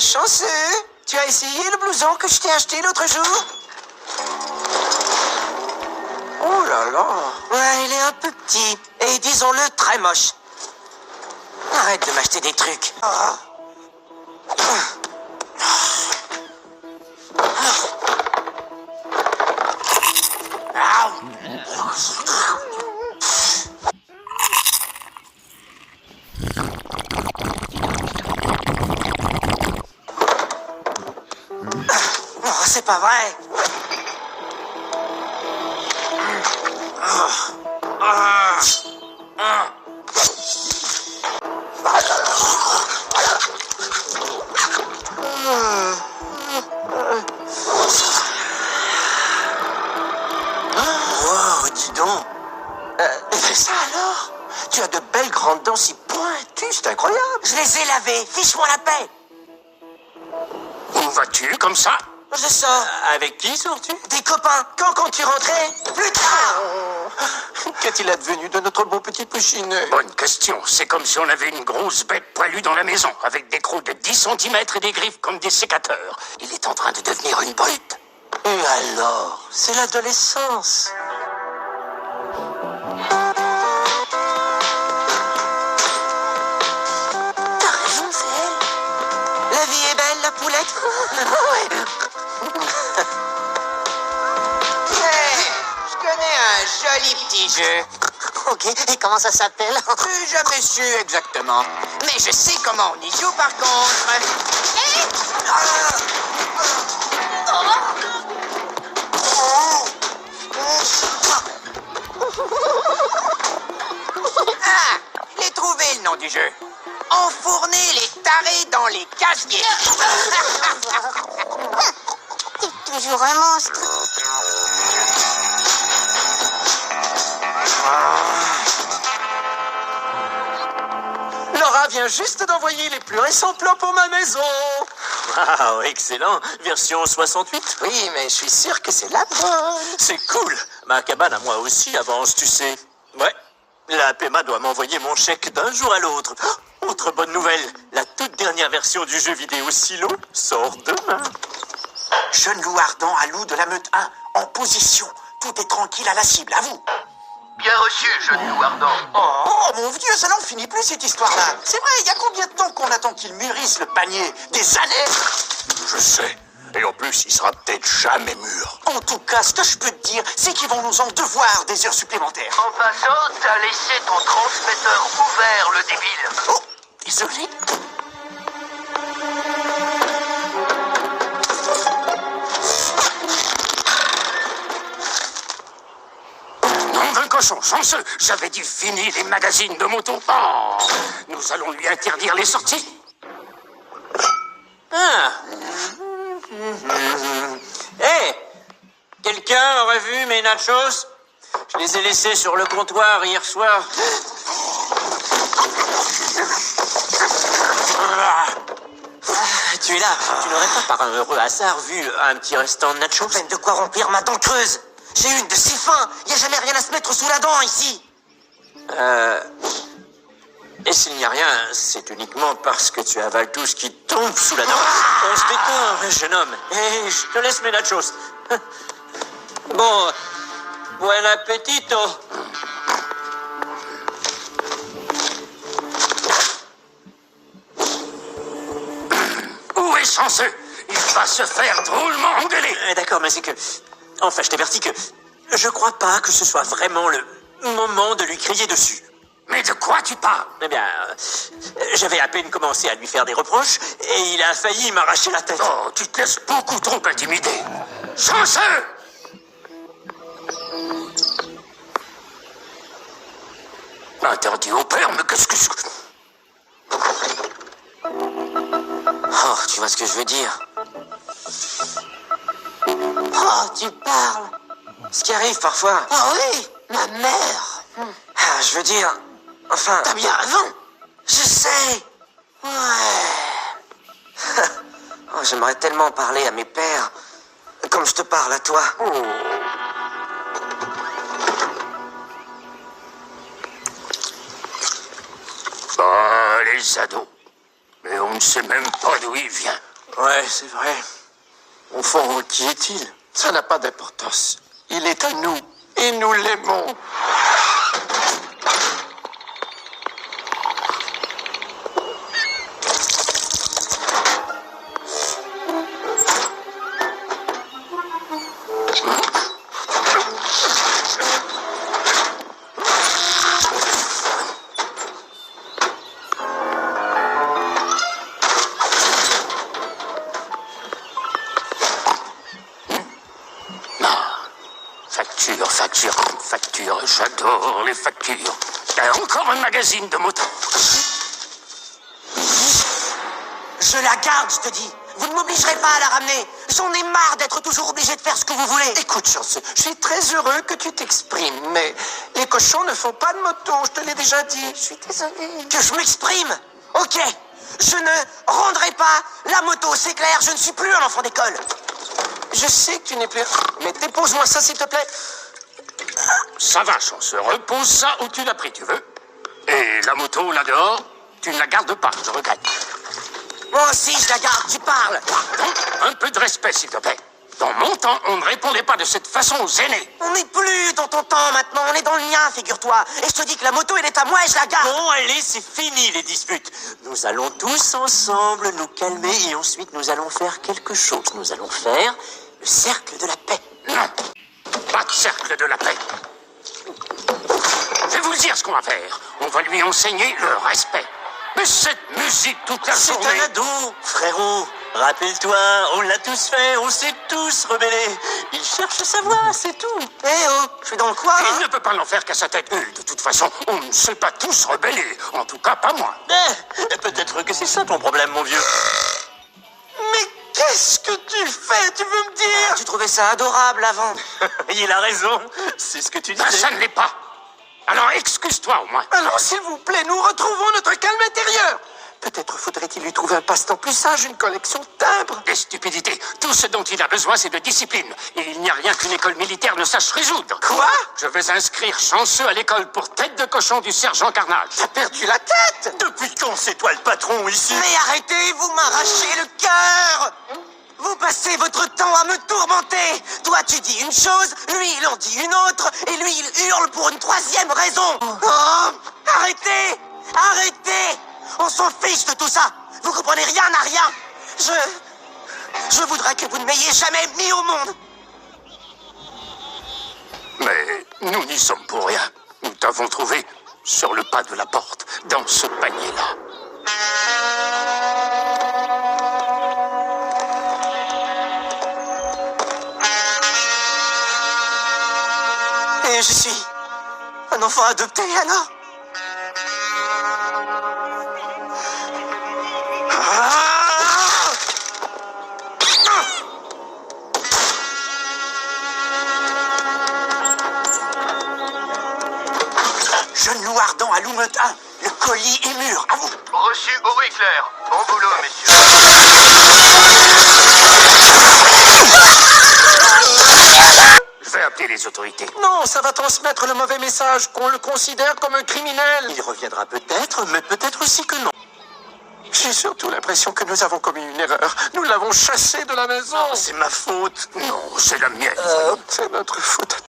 chanceux. Tu as essayé le blouson que je t'ai acheté l'autre jour? Oh là là. Ouais, il est un peu petit. Et disons-le, très moche. Arrête de m'acheter des trucs. Oh, c'est pas vrai. Wow, dis donc. Fais ça alors. Tu as de belles grandes dents si pointues, c'est incroyable. Je les ai lavées, fiche-moi la paix. Où vas-tu comme ça? Je sors. Avec qui sors-tu? Des copains, quand comptes-tu rentrer? Plus tard. Qu'est-il advenu de notre beau petit Puchinet? Bonne question. C'est comme si on avait une grosse bête poilue dans la maison, avec des crocs de 10 cm et des griffes comme des sécateurs. Il est en train de devenir une brute. Et alors? C'est l'adolescence. T'as raison, c'est elle. La vie est belle, la poulette. Ouais. Je connais un joli petit jeu. Ok, et comment ça s'appelle? J'ai jamais su exactement. Mais je sais comment on y joue par contre. Ah, j'ai trouvé le nom du jeu. Enfourner les tarés dans les casiers. T'es toujours un monstre. Laura vient juste d'envoyer les plus récents plans pour ma maison. Ah, excellent. Version 68. Oui, mais je suis sûr que c'est la bonne. C'est cool. Ma cabane à moi aussi avance, tu sais. Ouais. La PEMA doit m'envoyer mon chèque d'un jour à l'autre. Oh, autre bonne nouvelle. La toute dernière version du jeu vidéo Silo sort demain. Jeune loup ardent à loup de la meute 1, en position. Tout est tranquille à la cible, à vous. Bien reçu, jeune loup ardent. Oh, mon vieux, ça n'en finit plus cette histoire-là. C'est vrai, il y a combien de temps qu'on attend qu'il mûrisse le panier? Des années? Je sais. Et en plus, il sera peut-être jamais mûr. En tout cas, ce que je peux te dire, c'est qu'ils vont nous en devoir des heures supplémentaires. En passant, t'as laissé ton transmetteur ouvert, le débile. Oh, désolé. Nom d'un cochon chanceux, j'avais dû finir les magazines de moto. Oh, nous allons lui interdire les sorties. Ah. Hé, quelqu'un aurait vu mes nachos? Je les ai laissés sur le comptoir hier soir. Tu es là. Tu n'aurais pas par un heureux hasard vu un petit restant de nachos? Peine de quoi remplir ma dent creuse. J'ai une de si fin. Y a jamais rien à se mettre sous la dent ici. Et s'il n'y a rien, c'est uniquement parce que tu avales tout ce qui tombe sous la dent. On se détend, jeune homme. Et je te laisse mes nachos. Bon, buen appetito. Où est chanceux? Il va se faire drôlement engueuler. D'accord, mais c'est que... Enfin, je t'avertis que je crois pas que ce soit vraiment le moment de lui crier dessus. Mais de quoi tu parles? Eh bien, j'avais à peine commencé à lui faire des reproches et il a failli m'arracher la tête. Oh, tu te laisses beaucoup trop intimider. Chanceux! Interdit au père, mais qu'est-ce que... Oh, tu vois ce que je veux dire? Oh, tu parles. Ce qui arrive parfois. Ah oui, ma mère. Ah, je veux dire... Enfin... T'as bien raison. Je sais. Ouais. Oh, j'aimerais tellement parler à mes pères comme je te parle à toi. Ah, les ados. Mais au On ne sait même pas d'où il vient. Ouais, c'est vrai. Au fond, qui est-il? Ça n'a pas d'importance. Il est à nous et nous l'aimons. Facture, j'adore les factures. Il y a encore un magazine de moto. Je la garde, je te dis. Vous ne m'obligerez pas à la ramener. J'en ai marre d'être toujours obligé de faire ce que vous voulez. Écoute, chanceux, je suis très heureux que tu t'exprimes, mais les cochons ne font pas de moto, je te l'ai déjà dit. Je suis désolé. Que je m'exprime? Ok. Je ne rendrai pas la moto, c'est clair, je ne suis plus un enfant d'école. Je sais que tu n'es plus... Mais dépose-moi ça, s'il te plaît. Ça va, chanceux. Repose ça où tu l'as pris, tu veux. Et la moto, là dehors, tu ne la gardes pas, je regrette. Moi aussi, je la garde, tu parles. Donc, un peu de respect, s'il te plaît. Dans mon temps, on ne répondait pas de cette façon aux aînés. On n'est plus dans ton temps maintenant, on est dans le mien, figure-toi. Et je te dis que la moto, elle est à moi et je la garde. Bon, allez, c'est fini les disputes. Nous allons tous ensemble nous calmer et ensuite nous allons faire quelque chose. Nous allons faire le cercle de la paix. Non, pas de cercle de la paix. Je vais vous dire ce qu'on va faire. On va lui enseigner le respect. Mais cette musique toute la C'est journée... un ado, frérot. Rappelle-toi, on l'a tous fait, on s'est tous rebellés. Il cherche sa voix, c'est tout. Eh oh, je suis dans le coin, Il hein. ne peut pas l'en faire qu'à sa tête. De toute façon, on ne s'est pas tous rebellés. En tout cas, pas moi. Peut-être que c'est ça ton problème, mon vieux. Mais qu'est-ce que tu fais, tu veux me dire? Tu trouvais ça adorable avant. Il a raison, c'est ce que tu disais. Ça ne l'est pas. Alors excuse-toi au moins. Alors, s'il vous plaît, nous retrouvons notre calme intérieur. Peut-être faudrait-il lui trouver un passe-temps plus sage, une collection de timbres. Des stupidités. Tout ce dont il a besoin, c'est de discipline. Et il n'y a rien qu'une école militaire ne sache résoudre. Quoi? Je vais inscrire Chanceux à l'école pour tête de cochon du sergent Carnage. T'as perdu la tête? Depuis quand c'est toi le patron ici? Mais arrêtez, vous m'arrachez le cœur. Vous passez votre temps à me tourmenter. Toi, tu dis une chose, lui, il en dit une autre, et lui, il hurle pour une troisième raison. Oh, arrêtez! Arrêtez! On s'en fiche de tout ça. Vous comprenez rien à rien. Je voudrais que vous ne m'ayez jamais mis au monde. Mais nous n'y sommes pour rien. Nous t'avons trouvé sur le pas de la porte, dans ce panier-là. Et je suis un enfant adopté, alors? Jeune loup ardent à Loumeute 1, le colis est mûr, à vous. Reçu haut et clair. Bon boulot, messieurs. Je vais appeler les autorités. Non, ça va transmettre le mauvais message, qu'on le considère comme un criminel. Il reviendra peut-être, mais peut-être aussi que non. J'ai surtout l'impression que nous avons commis une erreur. Nous l'avons chassé de la maison. C'est ma faute. Non, c'est la mienne. C'est notre faute à